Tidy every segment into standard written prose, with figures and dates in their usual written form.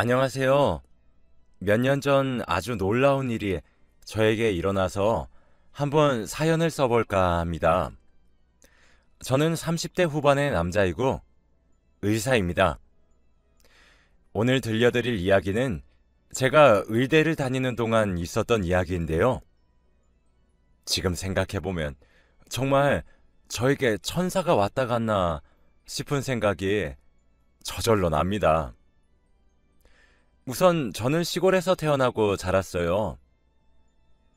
안녕하세요. 몇 년 전 아주 놀라운 일이 저에게 일어나서 한번 사연을 써볼까 합니다. 저는 30대 후반의 남자이고 의사입니다. 오늘 들려드릴 이야기는 제가 의대를 다니는 동안 있었던 이야기인데요. 지금 생각해보면 정말 저에게 천사가 왔다 갔나 싶은 생각이 저절로 납니다. 우선 저는 시골에서 태어나고 자랐어요.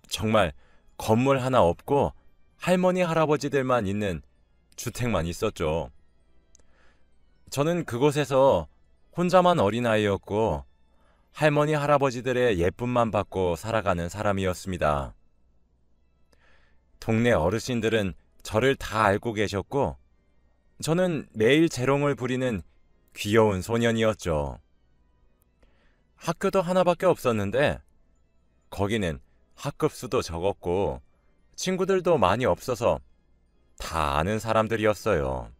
정말 건물 하나 없고 할머니, 할아버지들만 있는 주택만 있었죠. 저는 그곳에서 혼자만 어린아이였고 할머니, 할아버지들의 예쁨만 받고 살아가는 사람이었습니다. 동네 어르신들은 저를 다 알고 계셨고 저는 매일 재롱을 부리는 귀여운 소년이었죠. 학교도 하나밖에 없었는데 거기는 학급 수도 적었고 친구들도 많이 없어서 다 아는 사람들이었어요.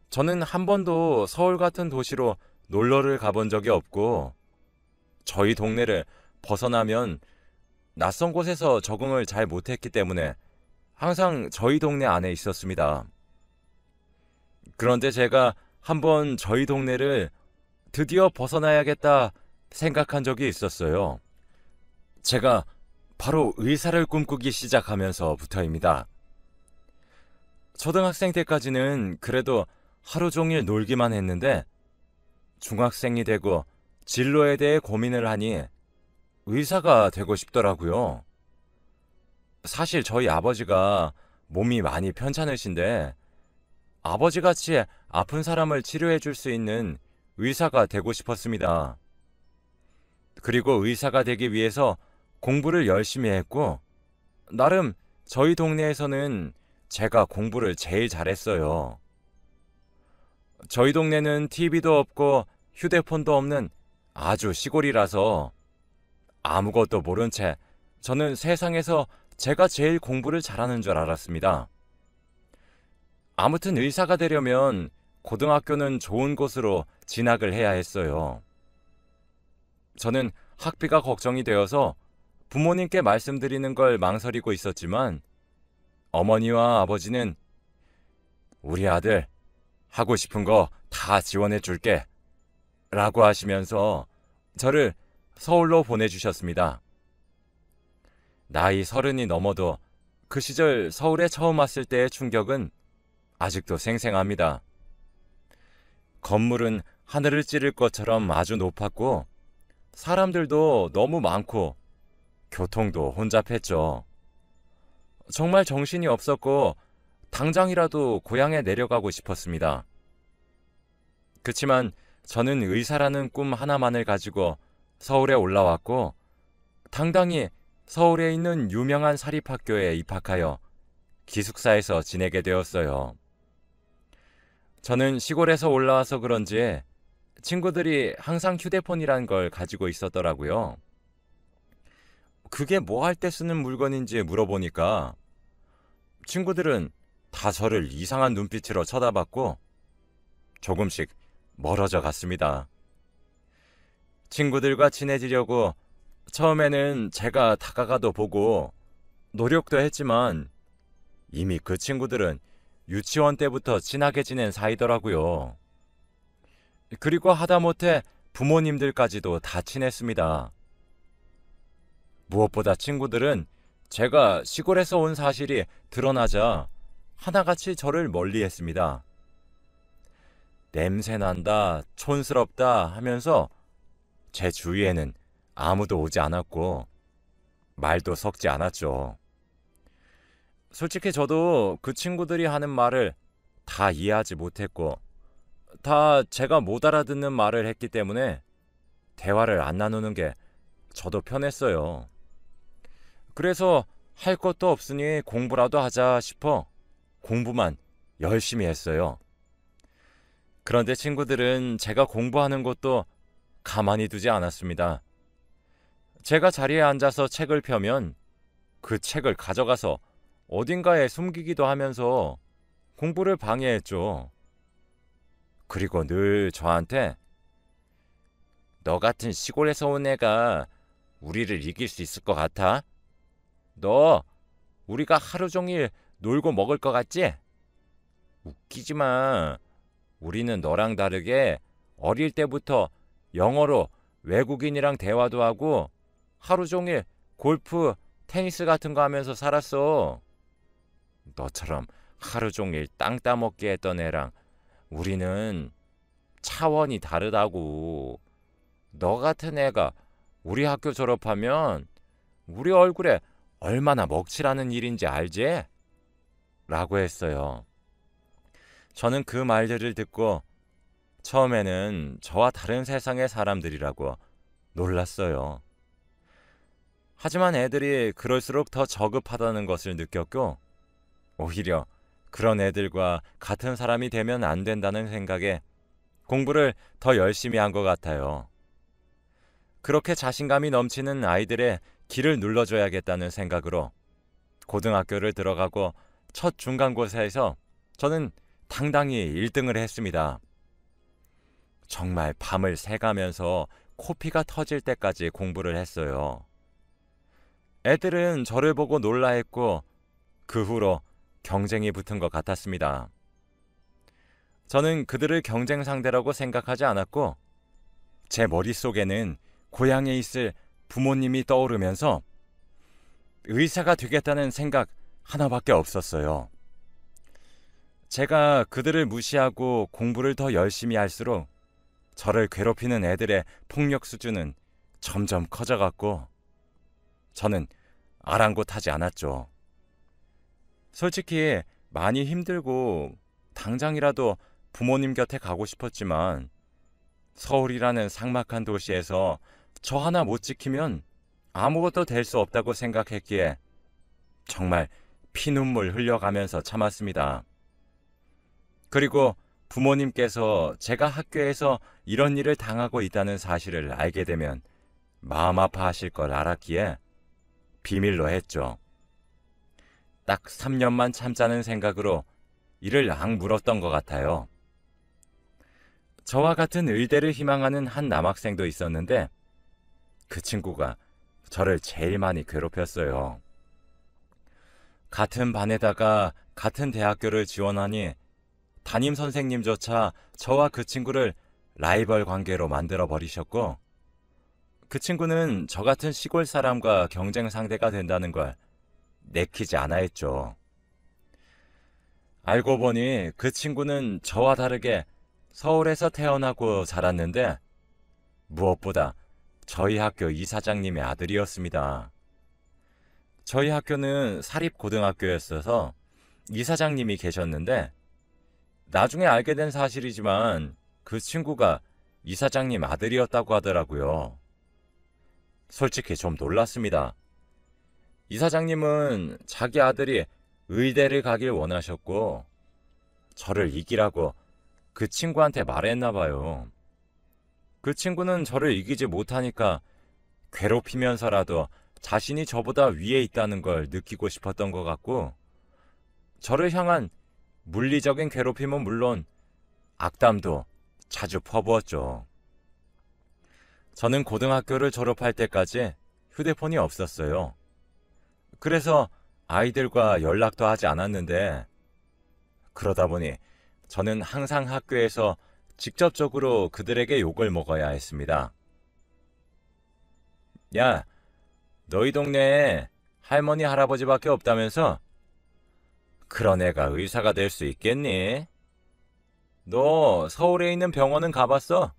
저는 한 번도 서울 같은 도시로 놀러를 가본 적이 없고 저희 동네를 벗어나면 낯선 곳에서 적응을 잘 못했기 때문에 항상 저희 동네 안에 있었습니다. 그런데 제가 한번 저희 동네를 드디어 벗어나야겠다 생각한 적이 있었어요. 제가 바로 의사를 꿈꾸기 시작하면서부터입니다. 초등학생 때까지는 그래도 하루 종일 놀기만 했는데 중학생이 되고 진로에 대해 고민을 하니 의사가 되고 싶더라고요. 사실 저희 아버지가 몸이 많이 편찮으신데 아버지같이 아픈 사람을 치료해 줄 수 있는 의사가 되고 싶었습니다. 그리고 의사가 되기 위해서 공부를 열심히 했고 나름 저희 동네에서는 제가 공부를 제일 잘했어요. 저희 동네는 TV도 없고 휴대폰도 없는 아주 시골이라서 아무것도 모른 채 저는 세상에서 제가 제일 공부를 잘하는 줄 알았습니다. 아무튼 의사가 되려면 고등학교는 좋은 곳으로 진학을 해야 했어요. 저는 학비가 걱정이 되어서 부모님께 말씀드리는 걸 망설이고 있었지만 어머니와 아버지는 우리 아들 하고 싶은 거 다 지원해 줄게 라고 하시면서 저를 서울로 보내주셨습니다. 나이 30이 넘어도 그 시절 서울에 처음 왔을 때의 충격은 아직도 생생합니다. 건물은 하늘을 찌를 것처럼 아주 높았고 사람들도 너무 많고 교통도 혼잡했죠. 정말 정신이 없었고 당장이라도 고향에 내려가고 싶었습니다. 그치만 저는 의사라는 꿈 하나만을 가지고 서울에 올라왔고 당당히 서울에 있는 유명한 사립학교에 입학하여 기숙사에서 지내게 되었어요. 저는 시골에서 올라와서 그런지 친구들이 항상 휴대폰이란 걸 가지고 있었더라고요. 그게 뭐 할 때 쓰는 물건인지 물어보니까 친구들은 다 저를 이상한 눈빛으로 쳐다봤고 조금씩 멀어져 갔습니다. 친구들과 친해지려고 처음에는 제가 다가가도 보고 노력도 했지만 이미 그 친구들은 유치원 때부터 친하게 지낸 사이더라고요. 그리고 하다못해 부모님들까지도 다 친했습니다. 무엇보다 친구들은 제가 시골에서 온 사실이 드러나자 하나같이 저를 멀리했습니다. 냄새난다, 촌스럽다 하면서 제 주위에는 아무도 오지 않았고 말도 섞지 않았죠. 솔직히 저도 그 친구들이 하는 말을 다 이해하지 못했고 다 제가 못 알아듣는 말을 했기 때문에 대화를 안 나누는 게 저도 편했어요. 그래서 할 것도 없으니 공부라도 하자 싶어 공부만 열심히 했어요. 그런데 친구들은 제가 공부하는 것도 가만히 두지 않았습니다. 제가 자리에 앉아서 책을 펴면 그 책을 가져가서 어딘가에 숨기기도 하면서 공부를 방해했죠. 그리고 늘 저한테 너 같은 시골에서 온 애가 우리를 이길 수 있을 것 같아? 너 우리가 하루 종일 놀고 먹을 것 같지? 웃기지 마. 우리는 너랑 다르게 어릴 때부터 영어로 외국인이랑 대화도 하고 하루 종일 골프, 테니스 같은 거 하면서 살았어. 너처럼 하루 종일 땅 따먹기 했던 애랑 우리는 차원이 다르다고. 너 같은 애가 우리 학교 졸업하면 우리 얼굴에 얼마나 먹칠하는 일인지 알지? 라고 했어요. 저는 그 말들을 듣고 처음에는 저와 다른 세상의 사람들이라고 놀랐어요. 하지만 애들이 그럴수록 더 저급하다는 것을 느꼈고 오히려 그런 애들과 같은 사람이 되면 안 된다는 생각에 공부를 더 열심히 한 것 같아요. 그렇게 자신감이 넘치는 아이들의 길을 눌러줘야겠다는 생각으로 고등학교를 들어가고 첫 중간고사에서 저는 당당히 1등을 했습니다. 정말 밤을 새가면서 코피가 터질 때까지 공부를 했어요. 애들은 저를 보고 놀라했고 그 후로 경쟁이 붙은 것 같았습니다. 저는 그들을 경쟁 상대라고 생각하지 않았고 제 머릿속에는 고향에 있을 부모님이 떠오르면서 의사가 되겠다는 생각 하나밖에 없었어요. 제가 그들을 무시하고 공부를 더 열심히 할수록 저를 괴롭히는 애들의 폭력 수준은 점점 커져갔고 저는 아랑곳하지 않았죠. 솔직히 많이 힘들고 당장이라도 부모님 곁에 가고 싶었지만 서울이라는 삭막한 도시에서 저 하나 못 지키면 아무것도 될 수 없다고 생각했기에 정말 피눈물 흘려가면서 참았습니다. 그리고 부모님께서 제가 학교에서 이런 일을 당하고 있다는 사실을 알게 되면 마음 아파하실 걸 알았기에 비밀로 했죠. 딱 3년만 참자는 생각으로 이를 악물었던 것 같아요. 저와 같은 의대를 희망하는 한 남학생도 있었는데 그 친구가 저를 제일 많이 괴롭혔어요. 같은 반에다가 같은 대학교를 지원하니 담임 선생님조차 저와 그 친구를 라이벌 관계로 만들어 버리셨고 그 친구는 저 같은 시골 사람과 경쟁 상대가 된다는 걸 내키지 않아 했죠. 알고 보니 그 친구는 저와 다르게 서울에서 태어나고 자랐는데 무엇보다 저희 학교 이사장님의 아들이었습니다. 저희 학교는 사립고등학교였어서 이사장님이 계셨는데 나중에 알게 된 사실이지만 그 친구가 이사장님 아들이었다고 하더라고요. 솔직히 좀 놀랐습니다. 이사장님은 자기 아들이 의대를 가길 원하셨고 저를 이기라고 그 친구한테 말했나 봐요. 그 친구는 저를 이기지 못하니까 괴롭히면서라도 자신이 저보다 위에 있다는 걸 느끼고 싶었던 것 같고 저를 향한 물리적인 괴롭힘은 물론 악담도 자주 퍼부었죠. 저는 고등학교를 졸업할 때까지 휴대폰이 없었어요. 그래서 아이들과 연락도 하지 않았는데 그러다 보니 저는 항상 학교에서 직접적으로 그들에게 욕을 먹어야 했습니다. 야, 너희 동네에 할머니 할아버지밖에 없다면서? 그런 애가 의사가 될 수 있겠니? 너 서울에 있는 병원은 가봤어?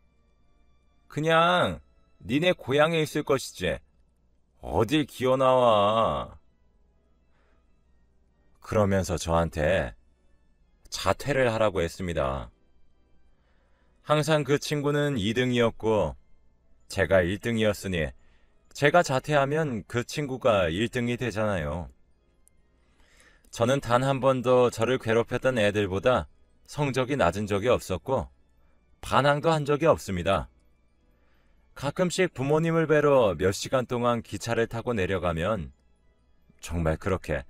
그냥 니네 고향에 있을 것이지. 어딜 기어나와. 그러면서 저한테 자퇴를 하라고 했습니다. 항상 그 친구는 2등이었고 제가 1등이었으니 제가 자퇴하면 그 친구가 1등이 되잖아요. 저는 단 한 번도 저를 괴롭혔던 애들보다 성적이 낮은 적이 없었고 반항도 한 적이 없습니다. 가끔씩 부모님을 뵈러 몇 시간 동안 기차를 타고 내려가면 정말 그렇게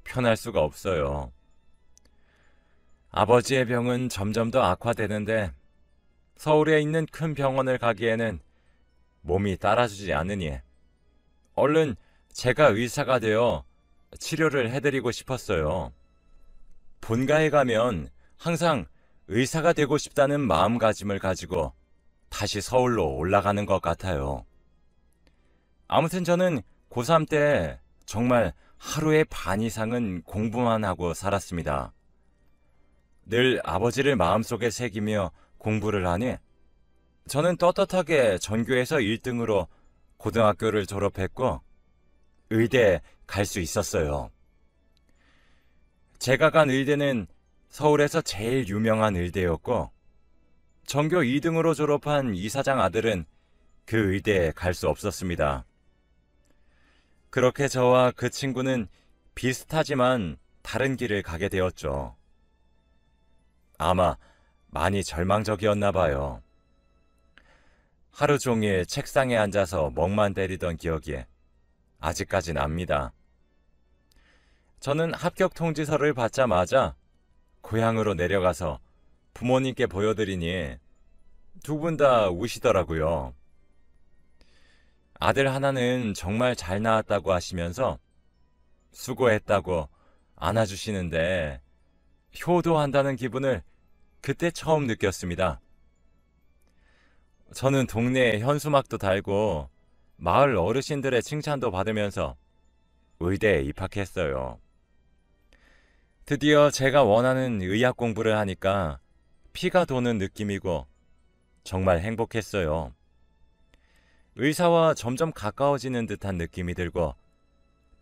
편할 수가 없어요. 아버지의 병은 점점 더 악화되는데 서울에 있는 큰 병원을 가기에는 몸이 따라주지 않으니 얼른 제가 의사가 되어 치료를 해드리고 싶었어요. 본가에 가면 항상 의사가 되고 싶다는 마음가짐을 가지고 다시 서울로 올라가는 것 같아요. 아무튼 저는 고3 때 정말 하루에 반 이상은 공부만 하고 살았습니다. 늘 아버지를 마음속에 새기며 공부를 하니 저는 떳떳하게 전교에서 1등으로 고등학교를 졸업했고 의대에 갈 수 있었어요. 제가 간 의대는 서울에서 제일 유명한 의대였고 전교 2등으로 졸업한 이사장 아들은 그 의대에 갈 수 없었습니다. 그렇게 저와 그 친구는 비슷하지만 다른 길을 가게 되었죠. 아마 많이 절망적이었나 봐요. 하루 종일 책상에 앉아서 멍만 때리던 기억이 아직까지 납니다. 저는 합격 통지서를 받자마자 고향으로 내려가서 부모님께 보여드리니 두 분 다 우시더라고요. 아들 하나는 정말 잘 나왔다고 하시면서 수고했다고 안아주시는데 효도한다는 기분을 그때 처음 느꼈습니다. 저는 동네에 현수막도 달고 마을 어르신들의 칭찬도 받으면서 의대에 입학했어요. 드디어 제가 원하는 의학 공부를 하니까 피가 도는 느낌이고 정말 행복했어요. 의사와 점점 가까워지는 듯한 느낌이 들고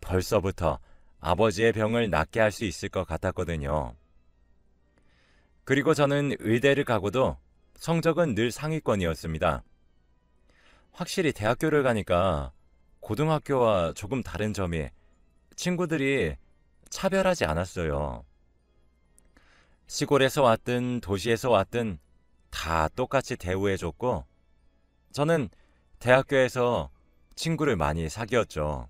벌써부터 아버지의 병을 낫게 할 수 있을 것 같았거든요. 그리고 저는 의대를 가고도 성적은 늘 상위권이었습니다. 확실히 대학교를 가니까 고등학교와 조금 다른 점이 친구들이 차별하지 않았어요. 시골에서 왔든 도시에서 왔든 다 똑같이 대우해줬고 저는 대학교에서 친구를 많이 사귀었죠.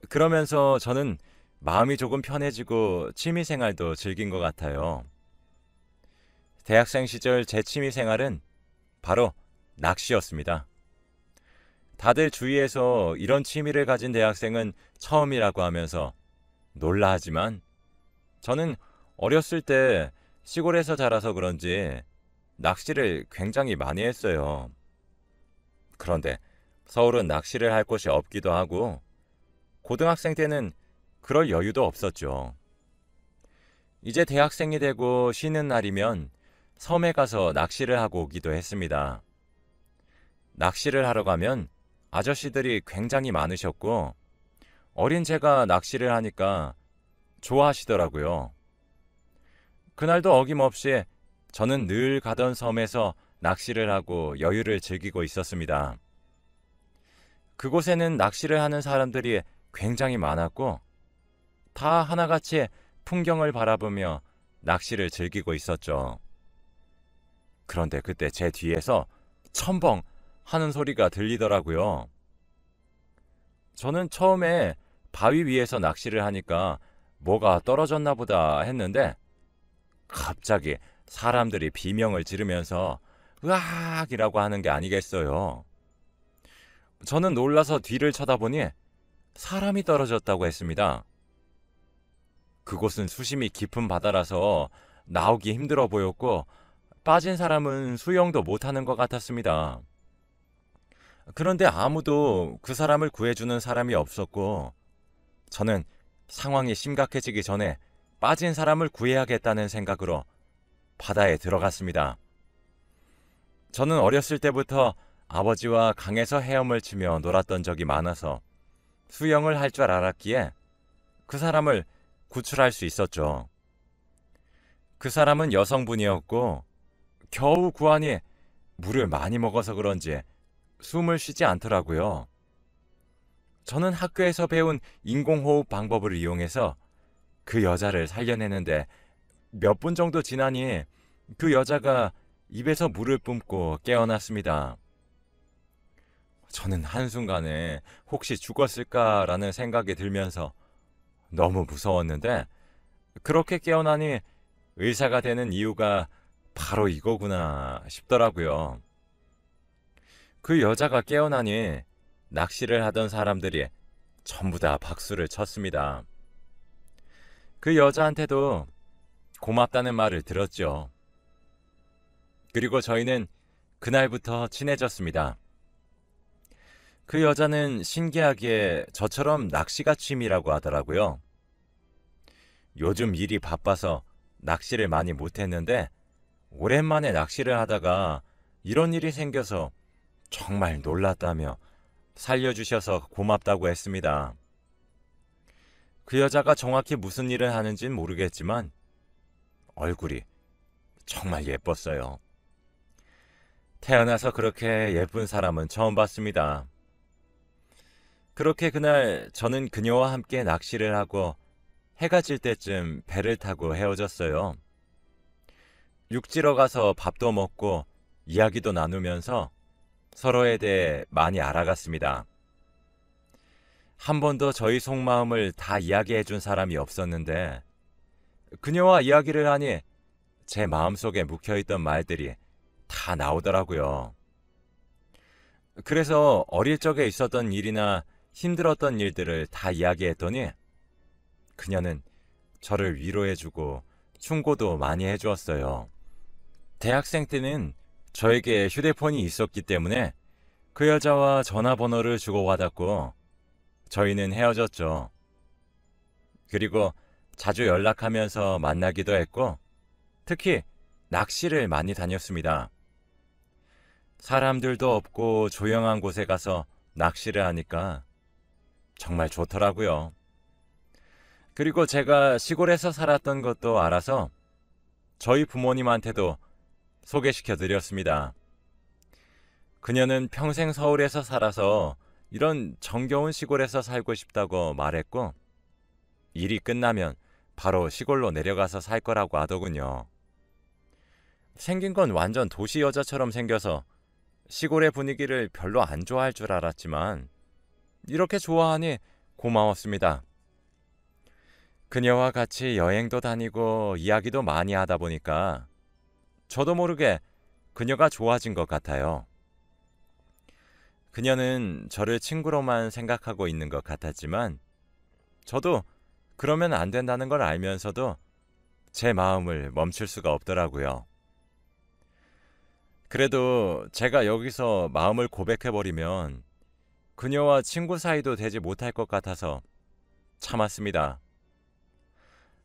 그러면서 저는 마음이 조금 편해지고 취미생활도 즐긴 것 같아요. 대학생 시절 제 취미생활은 바로 낚시였습니다. 다들 주위에서 이런 취미를 가진 대학생은 처음이라고 하면서 놀라하지만 저는 어렸을 때 시골에서 자라서 그런지 낚시를 굉장히 많이 했어요. 그런데 서울은 낚시를 할 곳이 없기도 하고 고등학생 때는 그럴 여유도 없었죠. 이제 대학생이 되고 쉬는 날이면 섬에 가서 낚시를 하고 오기도 했습니다. 낚시를 하러 가면 아저씨들이 굉장히 많으셨고 어린 제가 낚시를 하니까 좋아하시더라고요. 그날도 어김없이 저는 늘 가던 섬에서 낚시를 하고 여유를 즐기고 있었습니다. 그곳에는 낚시를 하는 사람들이 굉장히 많았고 다 하나같이 풍경을 바라보며 낚시를 즐기고 있었죠. 그런데 그때 제 뒤에서 첨벙 하는 소리가 들리더라고요. 저는 처음에 바위 위에서 낚시를 하니까 뭐가 떨어졌나 보다 했는데 갑자기 사람들이 비명을 지르면서 으악이라고 하는 게 아니겠어요. 저는 놀라서 뒤를 쳐다보니 사람이 떨어졌다고 했습니다. 그곳은 수심이 깊은 바다라서 나오기 힘들어 보였고 빠진 사람은 수영도 못하는 것 같았습니다. 그런데 아무도 그 사람을 구해주는 사람이 없었고 저는 상황이 심각해지기 전에 빠진 사람을 구해야겠다는 생각으로 바다에 들어갔습니다. 저는 어렸을 때부터 아버지와 강에서 헤엄을 치며 놀았던 적이 많아서 수영을 할 줄 알았기에 그 사람을 구출할 수 있었죠. 그 사람은 여성분이었고 겨우 구하니 물을 많이 먹어서 그런지 숨을 쉬지 않더라고요. 저는 학교에서 배운 인공호흡 방법을 이용해서 그 여자를 살려내는데 몇 분 정도 지나니 그 여자가 입에서 물을 뿜고 깨어났습니다. 저는 한순간에 혹시 죽었을까라는 생각이 들면서 너무 무서웠는데 그렇게 깨어나니 의사가 되는 이유가 바로 이거구나 싶더라고요. 그 여자가 깨어나니 낚시를 하던 사람들이 전부 다 박수를 쳤습니다. 그 여자한테도 고맙다는 말을 들었죠. 그리고 저희는 그날부터 친해졌습니다. 그 여자는 신기하게 저처럼 낚시가 취미라고 하더라고요. 요즘 일이 바빠서 낚시를 많이 못했는데 오랜만에 낚시를 하다가 이런 일이 생겨서 정말 놀랐다며 살려주셔서 고맙다고 했습니다. 그 여자가 정확히 무슨 일을 하는지는 모르겠지만 얼굴이 정말 예뻤어요. 태어나서 그렇게 예쁜 사람은 처음 봤습니다. 그렇게 그날 저는 그녀와 함께 낚시를 하고 해가 질 때쯤 배를 타고 헤어졌어요. 육지로 가서 밥도 먹고 이야기도 나누면서 서로에 대해 많이 알아갔습니다. 한 번도 저희 속마음을 다 이야기해 준 사람이 없었는데 그녀와 이야기를 하니 제 마음속에 묵혀있던 말들이 다 나오더라고요. 그래서 어릴 적에 있었던 일이나 힘들었던 일들을 다 이야기했더니 그녀는 저를 위로해주고 충고도 많이 해주었어요. 대학생 때는 저에게 휴대폰이 있었기 때문에 그 여자와 전화번호를 주고받았고 저희는 헤어졌죠. 그리고 자주 연락하면서 만나기도 했고 특히 낚시를 많이 다녔습니다. 사람들도 없고 조용한 곳에 가서 낚시를 하니까 정말 좋더라고요. 그리고 제가 시골에서 살았던 것도 알아서 저희 부모님한테도 소개시켜 드렸습니다. 그녀는 평생 서울에서 살아서 이런 정겨운 시골에서 살고 싶다고 말했고 일이 끝나면 바로 시골로 내려가서 살 거라고 하더군요. 생긴 건 완전 도시 여자처럼 생겨서 시골의 분위기를 별로 안 좋아할 줄 알았지만 이렇게 좋아하니 고마웠습니다. 그녀와 같이 여행도 다니고 이야기도 많이 하다 보니까 저도 모르게 그녀가 좋아진 것 같아요. 그녀는 저를 친구로만 생각하고 있는 것 같았지만 저도 그러면 안 된다는 걸 알면서도 제 마음을 멈출 수가 없더라고요. 그래도 제가 여기서 마음을 고백해버리면 그녀와 친구 사이도 되지 못할 것 같아서 참았습니다.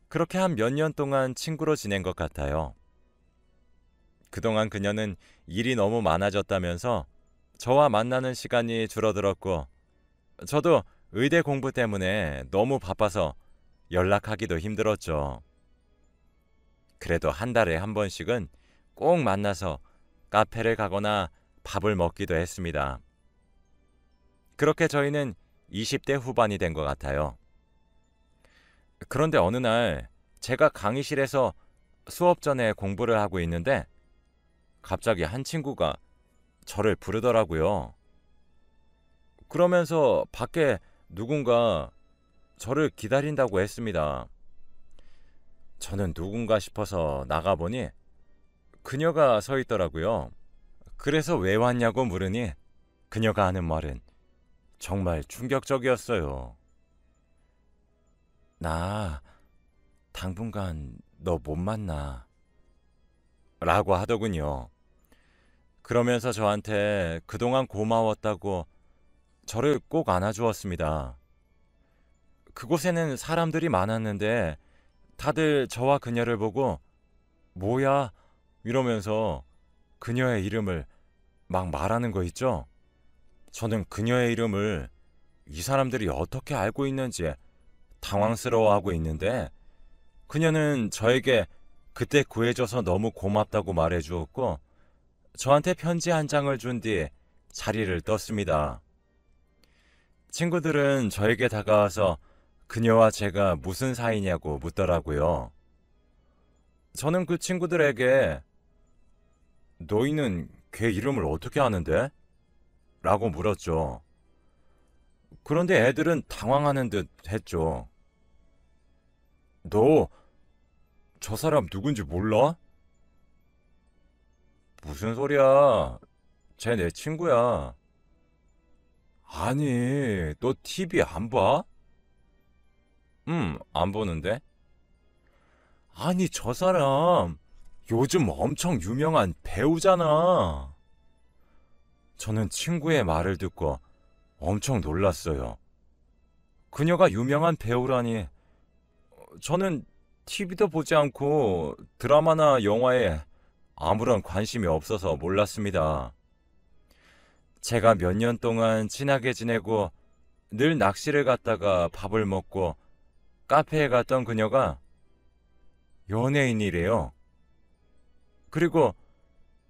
그렇게 한 몇 년 동안 친구로 지낸 것 같아요. 그동안 그녀는 일이 너무 많아졌다면서 저와 만나는 시간이 줄어들었고 저도 의대 공부 때문에 너무 바빠서 연락하기도 힘들었죠. 그래도 한 달에 한 번씩은 꼭 만나서 카페를 가거나 밥을 먹기도 했습니다. 그렇게 저희는 20대 후반이 된 것 같아요. 그런데 어느 날 제가 강의실에서 수업 전에 공부를 하고 있는데 갑자기 한 친구가 저를 부르더라고요. 그러면서 밖에 누군가 저를 기다린다고 했습니다. 저는 누군가 싶어서 나가보니 그녀가 서 있더라고요. 그래서 왜 왔냐고 물으니 그녀가 하는 말은 정말 충격적이었어요. 나 당분간 너 못 만나 라고 하더군요. 그러면서 저한테 그동안 고마웠다고 저를 꼭 안아주었습니다. 그곳에는 사람들이 많았는데 다들 저와 그녀를 보고 뭐야 이러면서 그녀의 이름을 막 말하는 거 있죠? 저는 그녀의 이름을 이 사람들이 어떻게 알고 있는지 당황스러워하고 있는데 그녀는 저에게 그때 구해줘서 너무 고맙다고 말해주었고 저한테 편지 한 장을 준 뒤 자리를 떴습니다. 친구들은 저에게 다가와서 그녀와 제가 무슨 사이냐고 묻더라고요. 저는 그 친구들에게 너희는 걔 이름을 어떻게 아는데? 라고 물었죠. 그런데 애들은 당황하는 듯 했죠. 너 저 사람 누군지 몰라? 무슨 소리야? 쟤 내 친구야. 아니, 너 TV 안 봐? 안 보는데? 아니, 저 사람 요즘 엄청 유명한 배우잖아. 저는 친구의 말을 듣고 엄청 놀랐어요. 그녀가 유명한 배우라니. 저는 TV도 보지 않고 드라마나 영화에 아무런 관심이 없어서 몰랐습니다. 제가 몇 년 동안 친하게 지내고 늘 낚시를 갔다가 밥을 먹고 카페에 갔던 그녀가 연예인이래요. 그리고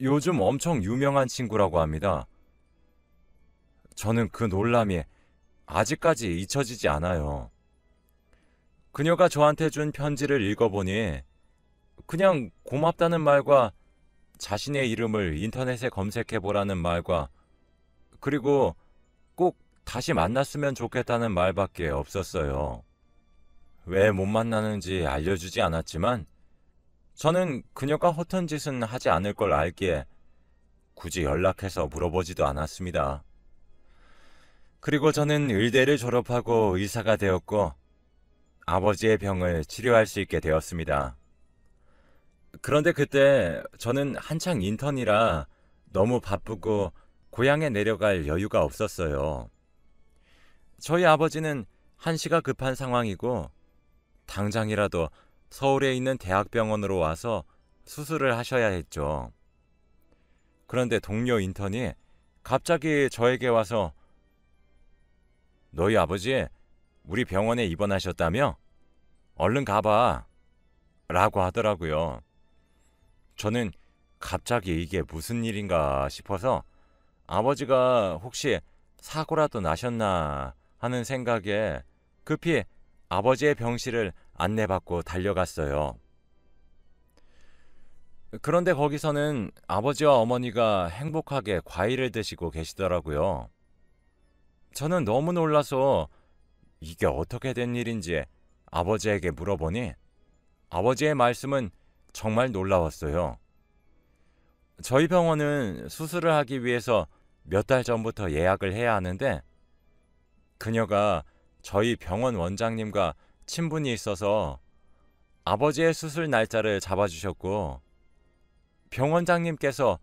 요즘 엄청 유명한 친구라고 합니다. 저는 그 놀람이 아직까지 잊혀지지 않아요. 그녀가 저한테 준 편지를 읽어보니 그냥 고맙다는 말과 자신의 이름을 인터넷에 검색해보라는 말과 그리고 꼭 다시 만났으면 좋겠다는 말밖에 없었어요. 왜 못 만나는지 알려주지 않았지만 저는 그녀가 허튼 짓은 하지 않을 걸 알기에 굳이 연락해서 물어보지도 않았습니다. 그리고 저는 의대를 졸업하고 의사가 되었고 아버지의 병을 치료할 수 있게 되었습니다. 그런데 그때 저는 한창 인턴이라 너무 바쁘고 고향에 내려갈 여유가 없었어요. 저희 아버지는 한시가 급한 상황이고 당장이라도 서울에 있는 대학병원으로 와서 수술을 하셔야 했죠. 그런데 동료 인턴이 갑자기 저에게 와서 너희 아버지 우리 병원에 입원하셨다며? 얼른 가봐 라고 하더라고요. 저는 갑자기 이게 무슨 일인가 싶어서 아버지가 혹시 사고라도 나셨나 하는 생각에 급히 아버지의 병실을 안내받고 달려갔어요. 그런데 거기서는 아버지와 어머니가 행복하게 과일을 드시고 계시더라고요. 저는 너무 놀라서 이게 어떻게 된 일인지 아버지에게 물어보니 아버지의 말씀은 정말 놀라웠어요. 저희 병원은 수술을 하기 위해서 몇 달 전부터 예약을 해야 하는데 그녀가 저희 병원 원장님과 친분이 있어서 아버지의 수술 날짜를 잡아주셨고 병원장님께서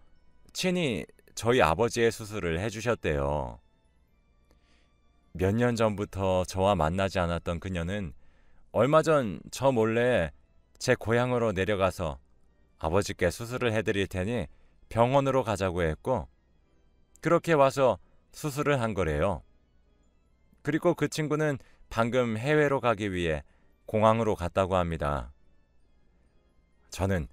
친히 저희 아버지의 수술을 해주셨대요. 몇 년 전부터 저와 만나지 않았던 그녀는 얼마 전 저 몰래 제 고향으로 내려가서 아버지께 수술을 해드릴 테니 병원으로 가자고 했고 그렇게 와서 수술을 한 거래요. 그리고 그 친구는 방금 해외로 가기 위해 공항으로 갔다고 합니다. 저는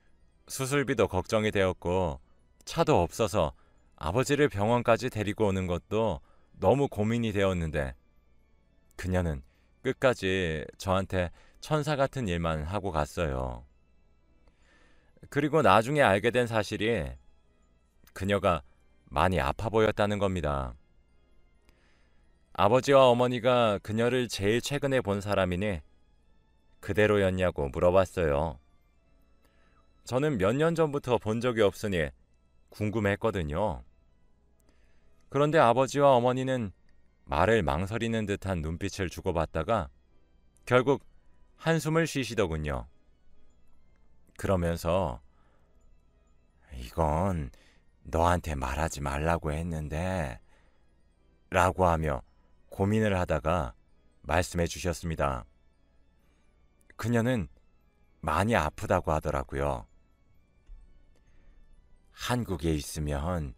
수술비도 걱정이 되었고 차도 없어서 아버지를 병원까지 데리고 오는 것도 너무 고민이 되었는데 그녀는 끝까지 저한테 천사 같은 일만 하고 갔어요. 그리고 나중에 알게 된 사실이 그녀가 많이 아파 보였다는 겁니다. 아버지와 어머니가 그녀를 제일 최근에 본 사람이니 그대로였냐고 물어봤어요. 저는 몇 년 전부터 본 적이 없으니 궁금했거든요. 그런데 아버지와 어머니는 말을 망설이는 듯한 눈빛을 주고받다가 결국 한숨을 쉬시더군요. 그러면서 이건 너한테 말하지 말라고 했는데 라고 하며 고민을 하다가 말씀해 주셨습니다. 그녀는 많이 아프다고 하더라고요. 한국에 있으면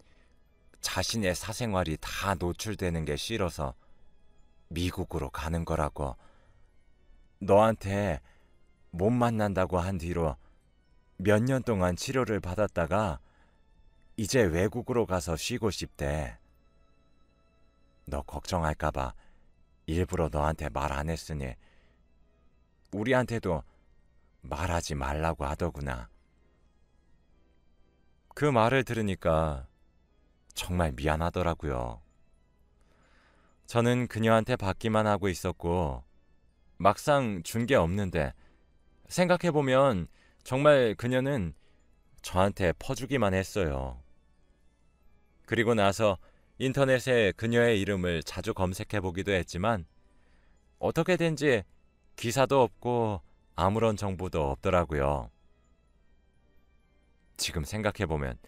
자신의 사생활이 다 노출되는 게 싫어서 미국으로 가는 거라고. 너한테 못 만난다고 한 뒤로 몇 년 동안 치료를 받았다가 이제 외국으로 가서 쉬고 싶대. 너 걱정할까봐 일부러 너한테 말 안 했으니 우리한테도 말하지 말라고 하더구나. 그 말을 들으니까 정말 미안하더라고요. 저는 그녀한테 받기만 하고 있었고 막상 준 게 없는데 생각해보면 정말 그녀는 저한테 퍼주기만 했어요. 그리고 나서 인터넷에 그녀의 이름을 자주 검색해 보기도 했지만 어떻게 된지 기사도 없고 아무런 정보도 없더라고요. 지금 생각해 보면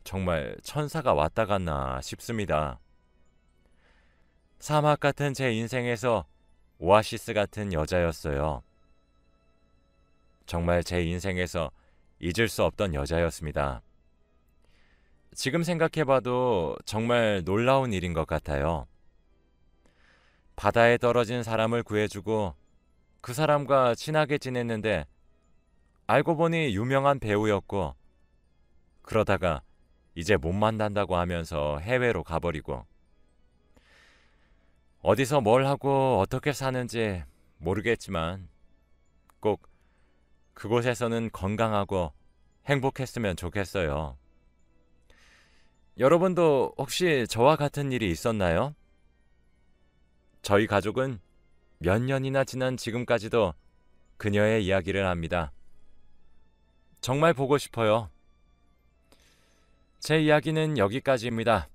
정말 천사가 왔다 갔나 싶습니다. 사막 같은 제 인생에서 오아시스 같은 여자였어요. 정말 제 인생에서 잊을 수 없던 여자였습니다. 지금 생각해봐도 정말 놀라운 일인 것 같아요. 바다에 떨어진 사람을 구해주고 그 사람과 친하게 지냈는데 알고 보니 유명한 배우였고 그러다가 이제 못 만난다고 하면서 해외로 가버리고 어디서 뭘 하고 어떻게 사는지 모르겠지만 꼭 그곳에서는 건강하고 행복했으면 좋겠어요. 여러분도 혹시 저와 같은 일이 있었나요? 저희 가족은 몇 년이나 지난 지금까지도 그녀의 이야기를 합니다. 정말 보고 싶어요. 제 이야기는 여기까지입니다.